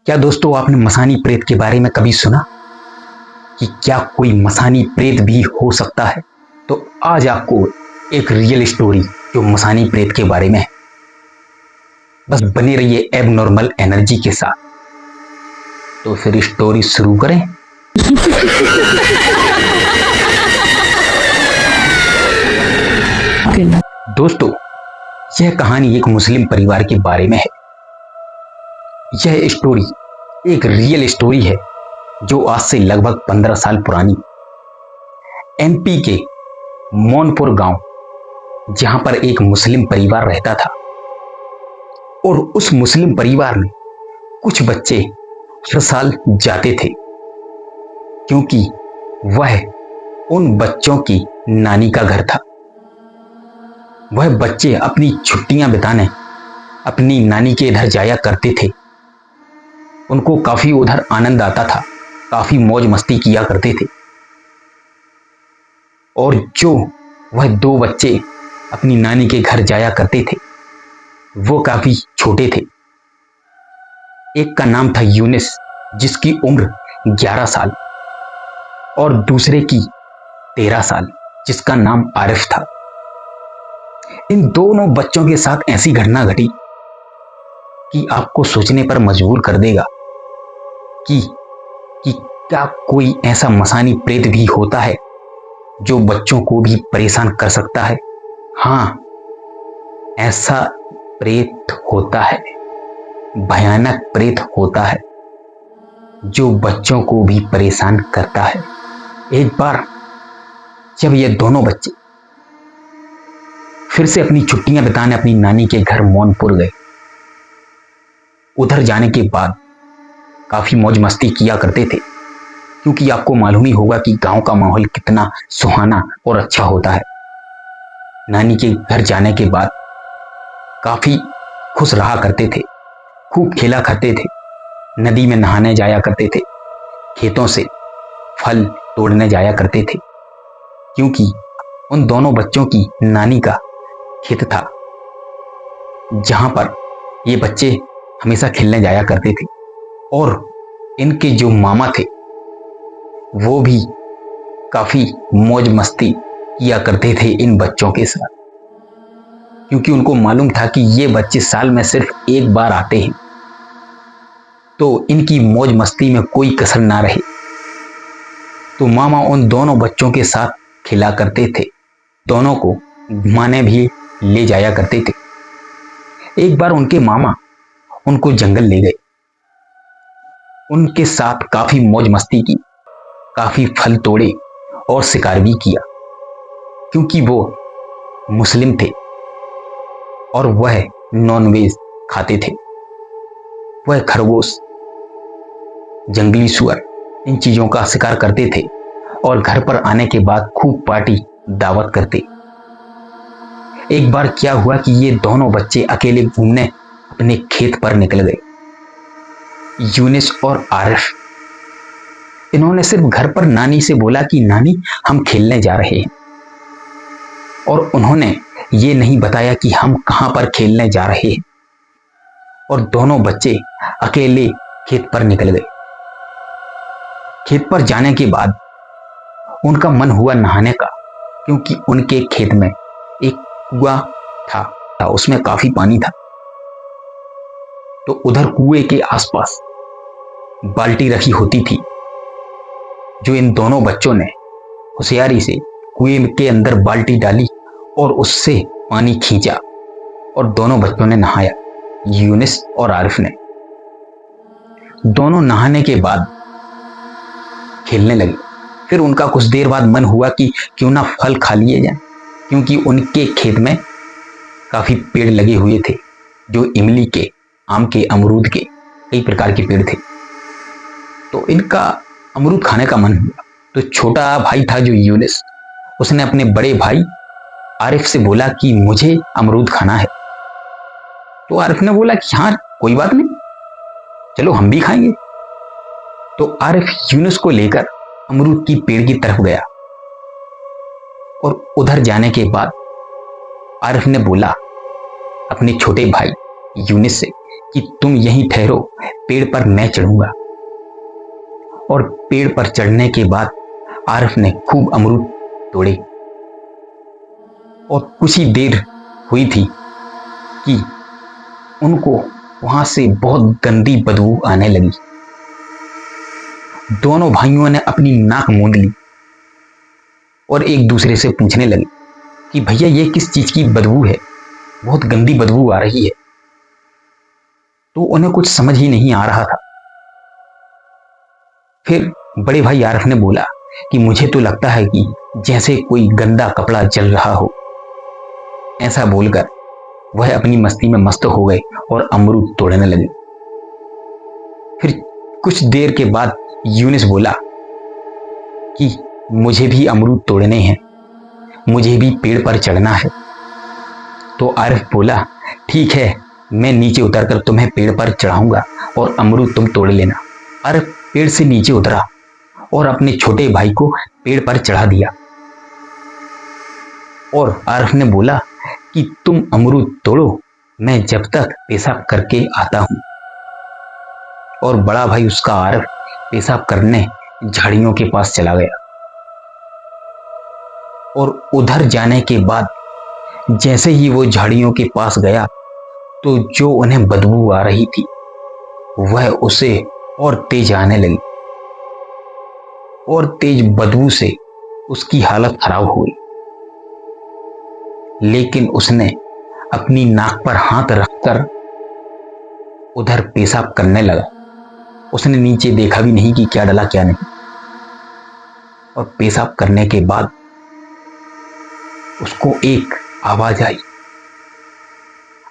क्या दोस्तों आपने मसानी प्रेत के बारे में कभी सुना कि क्या कोई मसानी प्रेत भी हो सकता है? तो आज आपको एक रियल स्टोरी जो मसानी प्रेत के बारे में है। बस बने रहिए एबनॉर्मल एनर्जी के साथ। तो फिर स्टोरी शुरू करें। दोस्तों, यह कहानी एक मुस्लिम परिवार के बारे में है। यह स्टोरी एक रियल स्टोरी है जो आज से लगभग 15 साल पुरानी एमपी के मौनपुर गांव, जहां पर एक मुस्लिम परिवार रहता था और उस मुस्लिम परिवार में कुछ बच्चे हर साल जाते थे क्योंकि वह उन बच्चों की नानी का घर था। वह बच्चे अपनी छुट्टियां बिताने अपनी नानी के इधर जाया करते थे। उनको काफी उधर आनंद आता था, काफी मौज मस्ती किया करते थे। और जो वह दो बच्चे अपनी नानी के घर जाया करते थे वो काफी छोटे थे। एक का नाम था यूनिस, जिसकी उम्र 11 साल, और दूसरे की 13 साल, जिसका नाम आरिफ था। इन दोनों बच्चों के साथ ऐसी घटना घटी कि आपको सोचने पर मजबूर कर देगा कि क्या कोई ऐसा मसानी प्रेत भी होता है जो बच्चों को भी परेशान कर सकता है। हाँ, ऐसा प्रेत होता है, भयानक प्रेत होता है जो बच्चों को भी परेशान करता है। एक बार जब ये दोनों बच्चे फिर से अपनी छुट्टियां बिताने अपनी नानी के घर मौनपुर गए, उधर जाने के बाद काफी मौज मस्ती किया करते थे क्योंकि आपको मालूम ही होगा कि गांव का माहौल कितना सुहाना और अच्छा होता है। नानी के घर जाने के बाद काफी खुश रहा करते थे, खूब खेला करते थे, नदी में नहाने जाया करते थे, खेतों से फल तोड़ने जाया करते थे क्योंकि उन दोनों बच्चों की नानी का खेत था जहां पर ये बच्चे हमेशा खेलने जाया करते थे। और इनके जो मामा थे वो भी काफी मौज मस्ती किया करते थे इन बच्चों के साथ क्योंकि उनको मालूम था कि ये बच्चे साल में सिर्फ एक बार आते हैं तो इनकी मौज मस्ती में कोई कसर ना रहे। तो मामा उन दोनों बच्चों के साथ खेला करते थे, दोनों को घुमाने भी ले जाया करते थे। एक बार उनके मामा उनको जंगल ले गए, उनके साथ काफी मौज मस्ती की, काफी फल तोड़े और शिकार भी किया क्योंकि वो मुस्लिम थे और वह नॉनवेज खाते थे। वह खरगोश, जंगली सुअर, इन चीजों का शिकार करते थे और घर पर आने के बाद खूब पार्टी दावत करते। एक बार क्या हुआ कि ये दोनों बच्चे अकेले घूमने अपने खेत पर निकल गए। यूनिस और आरिफ, इन्होंने सिर्फ घर पर नानी से बोला कि नानी हम खेलने जा रहे हैं, और उन्होंने ये नहीं बताया कि हम कहां पर खेलने जा रहे हैं। और दोनों बच्चे अकेले खेत पर निकल गए। खेत पर जाने के बाद उनका मन हुआ नहाने का क्योंकि उनके खेत में एक कुआं था, उसमें काफी पानी था। तो उधर कुएं के आसपास बाल्टी रखी होती थी जो इन दोनों बच्चों ने होशियारी से कुएं के अंदर बाल्टी डाली और उससे पानी खींचा और दोनों बच्चों ने नहाया, यूनिस और आरिफ ने। दोनों नहाने के बाद खेलने लगे। फिर उनका कुछ देर बाद मन हुआ कि क्यों ना फल खा लिए जाए क्योंकि उनके खेत में काफी पेड़ लगे हुए थे, जो इमली के, आम के, अमरूद के, कई प्रकार के पेड़ थे। तो इनका अमरूद खाने का मन हुआ। तो छोटा भाई था जो यूनिस, उसने अपने बड़े भाई आरिफ से बोला कि मुझे अमरूद खाना है। तो आरिफ ने बोला कि हाँ कोई बात नहीं, चलो हम भी खाएंगे। तो आरिफ यूनुस को लेकर अमरूद की पेड़ की तरफ गया और उधर जाने के बाद आरिफ ने बोला अपने छोटे भाई यूनिस से कि तुम यहीं ठहरो, पेड़ पर मैं चढ़ूंगा। और पेड़ पर चढ़ने के बाद आरिफ ने खूब अमरूद तोड़े और कुछ ही देर हुई थी कि उनको वहां से बहुत गंदी बदबू आने लगी। दोनों भाइयों ने अपनी नाक मूंद ली और एक दूसरे से पूछने लगे कि भैया ये किस चीज की बदबू है, बहुत गंदी बदबू आ रही है। तो उन्हें कुछ समझ ही नहीं आ रहा था। फिर बड़े भाई आरिफ ने बोला कि मुझे तो लगता है कि जैसे कोई गंदा कपड़ा जल रहा हो। ऐसा बोलकर वह अपनी मस्ती में मस्त हो गए और अमरूद तोड़ने लगे। फिर कुछ देर के बाद यूनिस बोला कि मुझे भी अमरूद तोड़ने हैं, मुझे भी पेड़ पर चढ़ना है। तो आरिफ बोला ठीक है, मैं नीचे उतरकर तुम्हें पेड़ पर चढ़ाऊंगा और अमरूद तुम तोड़ लेना। आरिफ पेड़ से नीचे उतरा और अपने छोटे भाई को पेड़ पर चढ़ा दिया और आरिफ ने बोला कि तुम अमरूद तोड़ो, मैं जब तक पेशाब करके आता हूं। और बड़ा भाई उसका आरिफ पेशाब करने झाड़ियों के पास चला गया। और उधर जाने के बाद जैसे ही वो झाड़ियों के पास गया तो जो उन्हें बदबू आ रही थी वह उसे और तेज आने लगी और तेज बदबू से उसकी हालत खराब हो गई। लेकिन उसने अपनी नाक पर हाथ रखकर उधर पेशाब करने लगा। उसने नीचे देखा भी नहीं कि क्या डला क्या नहीं। और पेशाब करने के बाद उसको एक आवाज आई।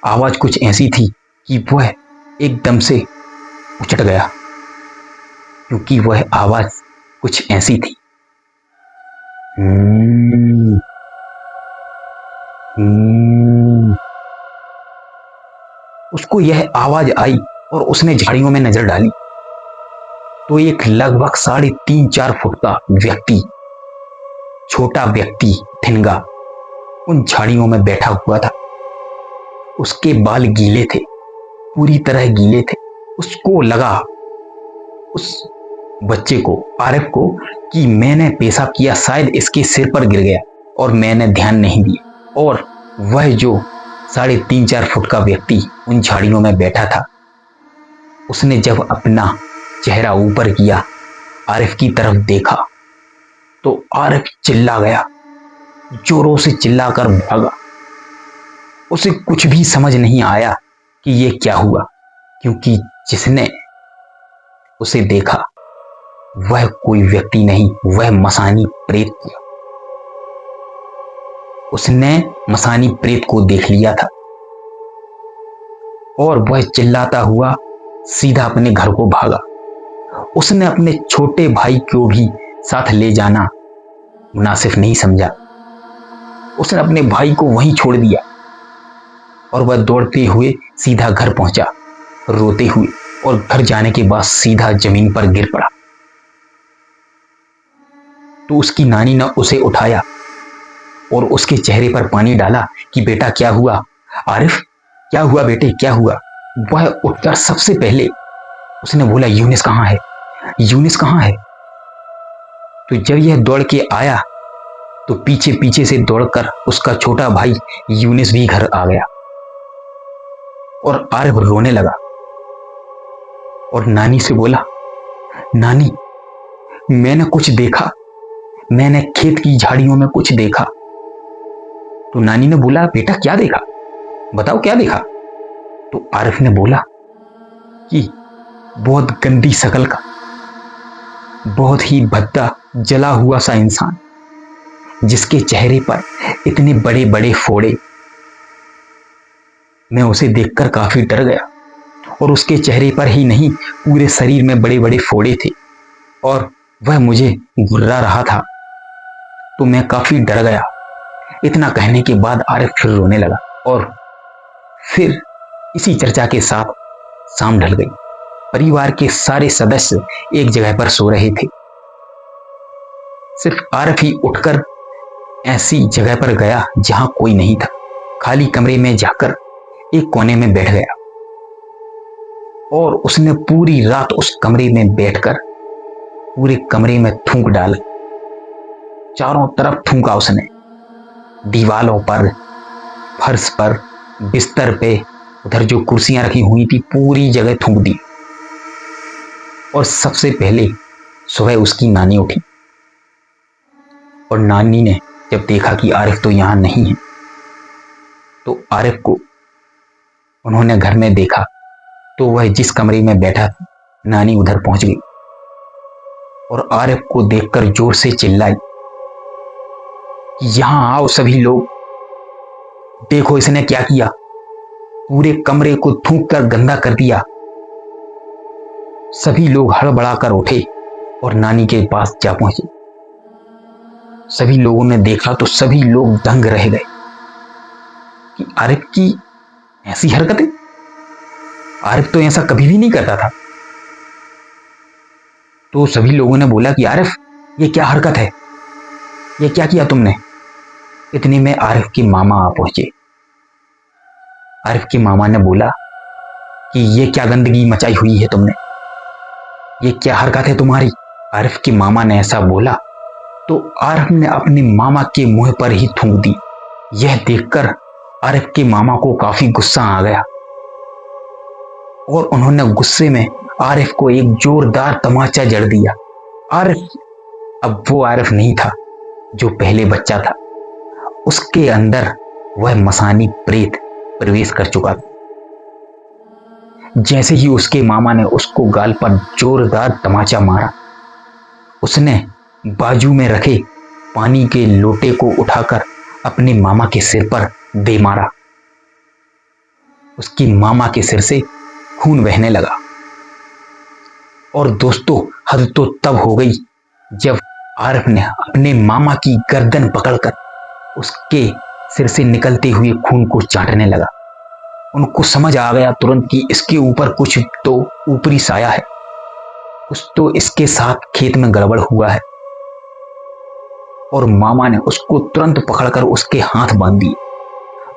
आवाज कुछ ऐसी थी कि वह एकदम से उचट गया, क्योंकि वह आवाज कुछ ऐसी थी। उसको यह आवाज आई और उसने झाड़ियों में नजर डाली तो एक लगभग 3.5-4 फुट का व्यक्ति, छोटा व्यक्ति, ठिनगा, उन झाड़ियों में बैठा हुआ था। उसके बाल गीले थे, पूरी तरह गीले थे। उसको लगा, उस बच्चे को, आरिफ को, कि मैंने पेशाब किया, शायद इसके सिर पर गिर गया और मैंने ध्यान नहीं दिया। और वह जो 3.5-4 फुट का व्यक्ति उन झाड़ियों में बैठा था, उसने जब अपना चेहरा ऊपर किया, आरिफ की तरफ देखा तो आरिफ चिल्ला गया, जोरों से चिल्लाकर भागा। उसे कुछ भी समझ नहीं आया कि यह क्या हुआ, क्योंकि जिसने उसे देखा वह कोई व्यक्ति नहीं, वह मसानी प्रेत था। उसने मसानी प्रेत को देख लिया था और वह चिल्लाता हुआ सीधा अपने घर को भागा। उसने अपने छोटे भाई को भी साथ ले जाना मुनासिब नहीं समझा। उसने अपने भाई को वहीं छोड़ दिया और वह दौड़ते हुए सीधा घर पहुंचा, रोते हुए, और घर जाने के बाद सीधा जमीन पर गिर पड़ा। तो उसकी नानी ने उसे उठाया और उसके चेहरे पर पानी डाला कि बेटा क्या हुआ, आरिफ क्या हुआ बेटे, क्या हुआ। वह उठकर सबसे पहले उसने बोला यूनिस कहाँ है, यूनिस कहाँ है। तो जब यह दौड़ के आया तो पीछे पीछे से दौड़कर उसका छोटा भाई यूनिस भी घर आ गया और आरिफ रोने लगा और नानी से बोला, नानी मैंने कुछ देखा, मैंने खेत की झाड़ियों में कुछ देखा। तो नानी ने बोला बेटा क्या देखा, बताओ क्या देखा। तो आरिफ ने बोला कि बहुत गंदी शक्ल का, बहुत ही भद्दा जला हुआ सा इंसान, जिसके चेहरे पर इतने बड़े बड़े फोड़े। मैं उसे देखकर काफी डर गया और उसके चेहरे पर ही नहीं पूरे शरीर में बड़े बड़े फोड़े थे और वह मुझे घुर्रा रहा था, तो मैं काफी डर गया। इतना कहने के बाद आरिफ फिर रोने लगा और फिर इसी चर्चा के साथ शाम ढल गई। परिवार के सारे सदस्य एक जगह पर सो रहे थे। सिर्फ आरिफ ही उठकर ऐसी जगह पर गया जहां कोई नहीं था। खाली कमरे में जाकर एक कोने में बैठ गया और उसने पूरी रात उस कमरे में बैठकर पूरे कमरे में थूक डाला। चारों तरफ थूका उसने, दीवालों पर, फर्श पर, बिस्तर पे, उधर जो कुर्सियां रखी हुई थी पूरी जगह थूक दी। और सबसे पहले सुबह उसकी नानी उठी और नानी ने जब देखा कि आरिफ तो यहां नहीं है, तो आरिफ को उन्होंने घर में देखा तो वह जिस कमरे में बैठा था, नानी उधर पहुंच गई और आरिफ को देखकर जोर से चिल्लाई कि यहां आओ सभी लोग, देखो इसने क्या किया, पूरे कमरे को थूक कर गंदा कर दिया। सभी लोग हड़बड़ाकर उठे और नानी के पास जा पहुंचे। सभी लोगों ने देखा तो सभी लोग दंग रह गए कि आरिफ की ऐसी हरकतें, आरिफ तो ऐसा कभी भी नहीं करता था। तो सभी लोगों ने बोला कि आरिफ ये क्या हरकत है, ये क्या किया तुमने। इतने में आरिफ के मामा आ पहुंचे। आरिफ के मामा ने बोला कि ये क्या गंदगी मचाई हुई है तुमने, ये क्या हरकत है तुम्हारी। आरिफ के मामा ने ऐसा बोला तो आरिफ ने अपने मामा के मुंह पर ही थूक दी। यह देखकर आरिफ के मामा को काफी गुस्सा आ गया और उन्होंने गुस्से में आरिफ को एक जोरदार तमाचा जड़ दिया। आरिफ अब वो आरिफ नहीं था जो पहले बच्चा था, उसके अंदर वह मसानी प्रेत प्रवेश कर चुका था। जैसे ही उसके मामा ने उसको गाल पर जोरदार तमाचा मारा, उसने बाजू में रखे पानी के लोटे को उठाकर अपने मामा के सिर पर दे मारा। उसकी मामा के सिर से खून बहने लगा। और दोस्तों, हद तो तब हो गई जब आरिफ ने अपने मामा की गर्दन पकड़कर उसके सिर से निकलते हुए खून को चाटने लगा। उनको समझ आ गया तुरंत कि इसके ऊपर कुछ तो ऊपरी साया है, कुछ तो इसके साथ खेत में गड़बड़ हुआ है। और मामा ने उसको तुरंत पकड़कर उसके हाथ बांध दिए,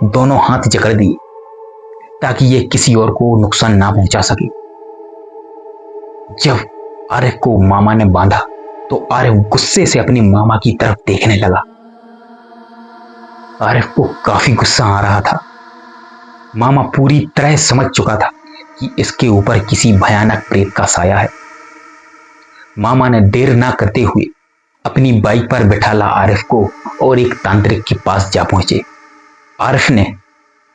दोनों हाथ जकड़ दिए ताकि ये किसी और को नुकसान ना पहुंचा सके। जब आरिफ को मामा ने बांधा तो आरिफ गुस्से से अपनी मामा की तरफ देखने लगा। आरिफ को काफी गुस्सा आ रहा था। मामा पूरी तरह समझ चुका था कि इसके ऊपर किसी भयानक प्रेत का साया है। मामा ने देर ना करते हुए अपनी बाइक पर बिठाला आरिफ को और एक तांत्रिक के पास जा पहुंचे। आरिफ ने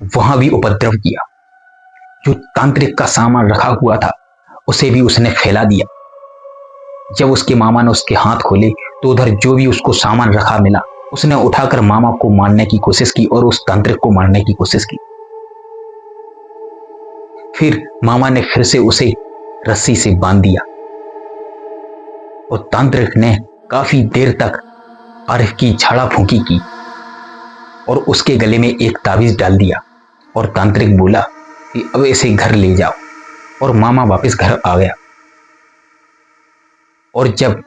वहां भी उपद्रव किया। जो तांत्रिक का सामान रखा हुआ था उसे भी उसने फैला दिया। जब उसके मामा ने उसके हाथ खोले तो उधर जो भी उसको सामान रखा मिला उसने उठाकर मामा को मारने की कोशिश की और उस तांत्रिक को मारने की कोशिश की। फिर मामा ने फिर से उसे रस्सी से बांध दिया और तांत्रिक ने काफी देर तक आरिफ की झाड़ा फूंकी की और उसके गले में एक ताबीज डाल दिया। और तांत्रिक बोला कि अब इसे घर ले जाओ। और मामा वापस घर आ गया। और जब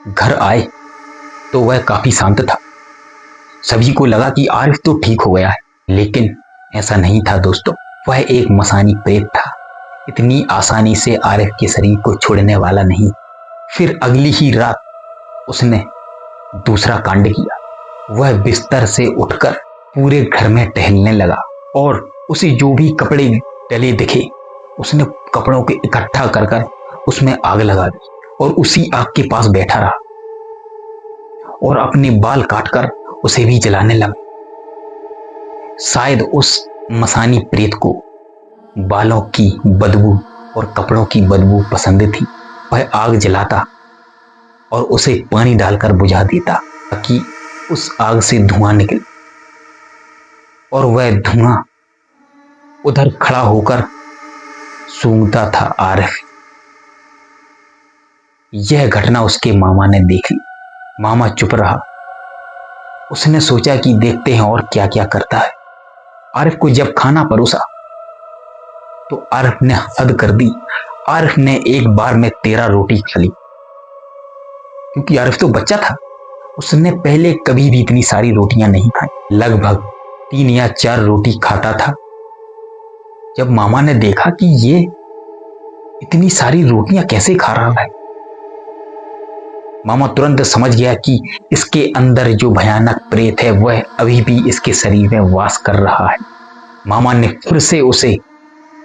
घर आए तो वह काफी शांत था। सभी को लगा कि आरिफ तो ठीक हो गया है, लेकिन ऐसा नहीं था दोस्तों। वह एक मसानी प्रेत था, इतनी आसानी से आरिफ के शरीर को छोड़ने वाला नहीं। फिर अगली ही रात उसने दूसरा कांड किया। वह बिस्तर से उठकर पूरे घर में टहलने लगा और उसे जो भी कपड़े डले दिखे उसने कपड़ों के इकट्ठा कर कर उसमें आग लगा दी और उसी आग के पास बैठा रहा और अपने बाल काटकर उसे भी जलाने लगा। शायद उस मसानी प्रेत को बालों की बदबू और कपड़ों की बदबू पसंद थी। वह आग जलाता और उसे पानी डालकर बुझा देता ताकि उस आग से धुआं निकले और वह धुआं उधर खड़ा होकर सूंघता था आरिफ। यह घटना उसके मामा ने देख ली। मामा चुप रहा। उसने सोचा कि देखते हैं और क्या क्या करता है। आरिफ को जब खाना परोसा तो आरिफ ने हद कर दी। आरिफ ने एक बार में 13 रोटी खा ली, क्योंकि आरिफ तो बच्चा था। उसने पहले कभी भी इतनी सारी रोटियां नहीं खाई, लगभग 3 या 4 रोटी खाता था। जब मामा ने देखा कि ये इतनी सारी रोटियां कैसे खा रहा है? मामा तुरंत समझ गया कि इसके अंदर जो भयानक प्रेत है वह अभी भी इसके शरीर में वास कर रहा है। मामा ने फिर से उसे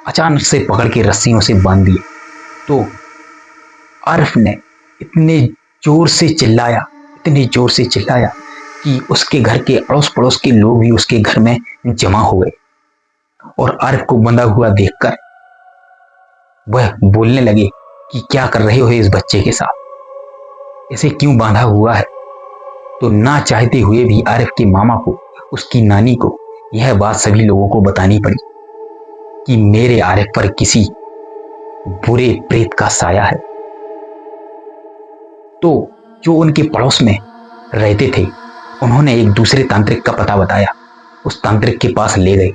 अचानक से पकड़ के रस्सियों से बांध दिया तो आरिफ ने इतने जोर से चिल्लाया, इतने जोर से चिल्लाया कि उसके घर के अड़ोस पड़ोस के लोग भी उसके घर में जमा हो गए और आरिफ को बंधा हुआ देखकर वह बोलने लगे कि क्या कर रहे हो इस बच्चे के साथ, इसे क्यों बांधा हुआ है? तो ना चाहते हुए भी आरिफ के मामा को, उसकी नानी को यह बात सभी लोगों को बतानी पड़ी कि मेरे आरिफ पर किसी बुरे प्रेत का साया है। तो जो उनके पड़ोस में रहते थे उन्होंने एक दूसरे तांत्रिक का पता बताया, उस तांत्रिक के पास ले गए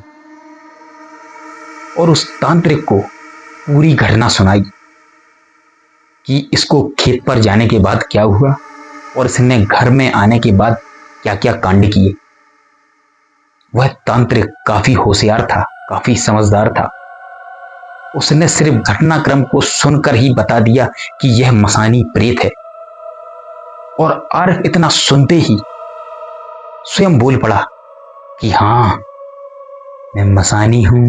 और उस तांत्रिक को पूरी घटना सुनाई कि इसको खेत पर जाने के बाद क्या हुआ और इसने घर में आने के बाद क्या क्या कांड किए। वह तांत्रिक काफी होशियार था, काफी समझदार था। उसने सिर्फ घटनाक्रम को सुनकर ही बता दिया कि यह मसानी प्रेत है और आरिफ इतना सुनते ही स्वयं बोल पड़ा कि हाँ, मैं मसानी हूं,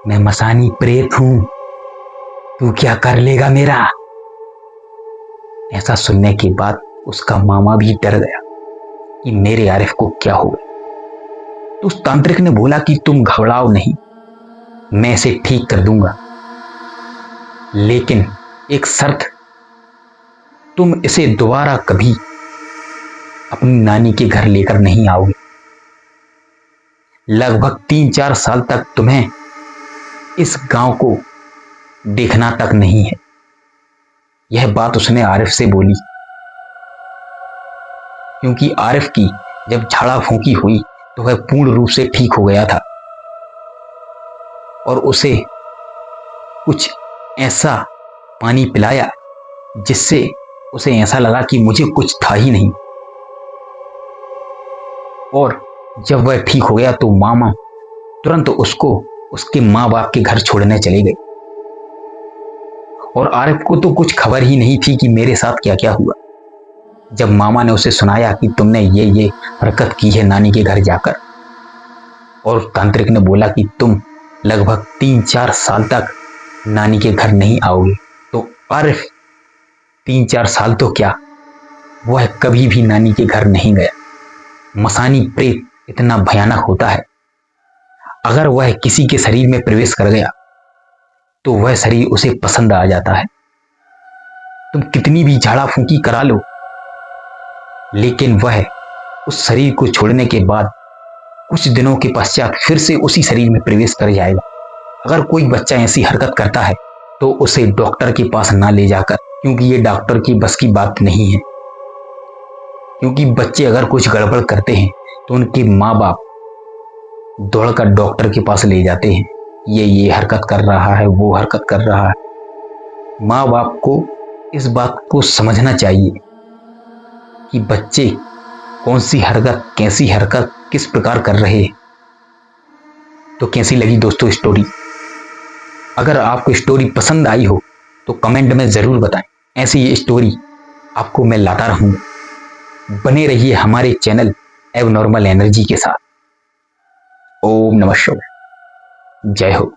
मैं मसानी प्रेत हूं, तू क्या कर लेगा मेरा? ऐसा सुनने के बाद उसका मामा भी डर गया कि मेरे आरिफ को क्या होगा। तो उस तांत्रिक ने बोला कि तुम घबराओ नहीं, मैं इसे ठीक कर दूंगा, लेकिन एक शर्त, तुम इसे दोबारा कभी अपनी नानी के घर लेकर नहीं आओगे। लगभग 3-4 साल तक तुम्हें इस गांव को देखना तक नहीं है। यह बात उसने आरिफ से बोली क्योंकि आरिफ की जब झाड़ा फूंकी हुई तो वह पूर्ण रूप से ठीक हो गया था और उसे कुछ ऐसा पानी पिलाया जिससे उसे ऐसा लगा कि मुझे कुछ था ही नहीं। और जब वह ठीक हो गया तो मामा तुरंत उसको उसके माँ बाप के घर छोड़ने चले गए और आरिफ को तो कुछ खबर ही नहीं थी कि मेरे साथ क्या क्या हुआ। जब मामा ने उसे सुनाया कि तुमने ये हरकत की है नानी के घर जाकर, और तांत्रिक ने बोला कि तुम लगभग 3-4 साल तक नानी के घर नहीं आओगे, तो आरिफ 3-4 साल तो क्या, वह कभी भी नानी के घर नहीं गया। मसानी प्रेत इतना भयानक होता है, अगर वह किसी के शरीर में प्रवेश कर गया तो वह शरीर उसे पसंद आ जाता है। तुम कितनी भी झाड़ा फूंकी करा लो, लेकिन वह उस शरीर को छोड़ने के बाद कुछ दिनों के पश्चात फिर से उसी शरीर में प्रवेश कर जाएगा। अगर कोई बच्चा ऐसी हरकत करता है तो उसे डॉक्टर के पास ना ले जाकर, क्योंकि ये डॉक्टर की बस की बात नहीं है। क्योंकि बच्चे अगर कुछ गड़बड़ करते हैं तो उनके माँ बाप दौड़कर डॉक्टर के पास ले जाते हैं, ये हरकत कर रहा है, वो हरकत कर रहा है। माँ बाप को इस बात को समझना चाहिए कि बच्चे कौन सी हरकत, कैसी हरकत, किस प्रकार कर रहे हैं। तो कैसी लगी दोस्तों स्टोरी? अगर आपको स्टोरी पसंद आई हो तो कमेंट में ज़रूर बताएं। ऐसी ये स्टोरी आपको मैं लाता रहूँगा। बने रहिए हमारे चैनल एबनॉर्मल एनर्जी के साथ। ओम नमः शिवाय। जय हो।